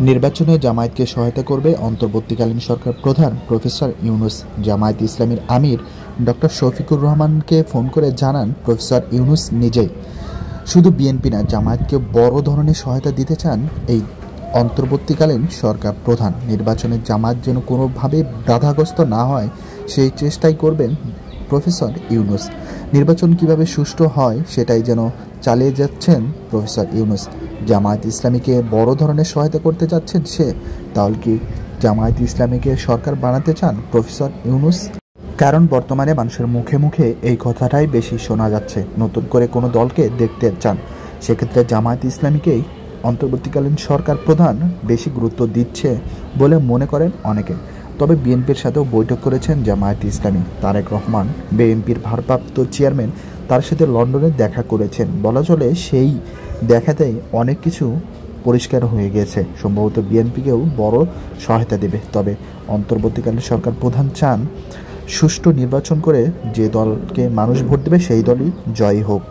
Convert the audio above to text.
নির্বাচনে জামায়াতকে সহায়তা করবে অন্তর্বর্তীকালীন সরকার প্রধান প্রফেসর ইউনূস। জামায়াত ইসলামীর আমির ডক্টর শফিকুর রহমানকে ফোন করে জানান প্রফেসর ইউনূস নিজেই শুধু বিএনপি না, জামায়াতকে বড় ধরনের সহায়তা দিতে চান এই অন্তর্বর্তীকালীন সরকার প্রধান। নির্বাচনে জামায়াত যেন কোনোভাবে বাধাগ্রস্ত না হয় সেই চেষ্টাই করবেন প্রফেসর ইউনূস। নির্বাচন কিভাবে সুষ্ঠু হয় সেটাই যেন চালিয়ে যাচ্ছেন প্রফেসর ইউনূস। জামায়াত ইসলামীকে বড় ধরনের সহায়তা করতে যাচ্ছেন সে। তাহলে কি জামায়াত ইসলামীকে সরকার বানাতে চান প্রফেসর ইউনূস? কারণ বর্তমানে মানুষের মুখে মুখে এই কথাটাই বেশি শোনা যাচ্ছে, নতুন করে কোনো দলকে দেখতে চান। সেক্ষেত্রে জামায়াত ইসলামীকেই অন্তর্বর্তীকালীন সরকার প্রধান বেশি গুরুত্ব দিচ্ছে বলে মনে করেন অনেকে। তবে বিএনপির সাথেও বৈঠক করেছেন জামায়াত ইসলামী। তারেক রহমান বিএনপির ভারপ্রাপ্ত চেয়ারম্যান, তার সাথে লন্ডনে দেখা করেছেন। বলা চলে সেই দেখাতেই অনেক কিছু পরিষ্কার হয়ে গেছে। সম্ভবত বিএনপিকেও বড় সহায়তা দেবে। তবে অন্তর্বর্তীকালীন সরকার প্রধান চান সুষ্ঠু নির্বাচন করে যে দলকে মানুষ ভোট দেবে সেই দলই জয়ী হোক।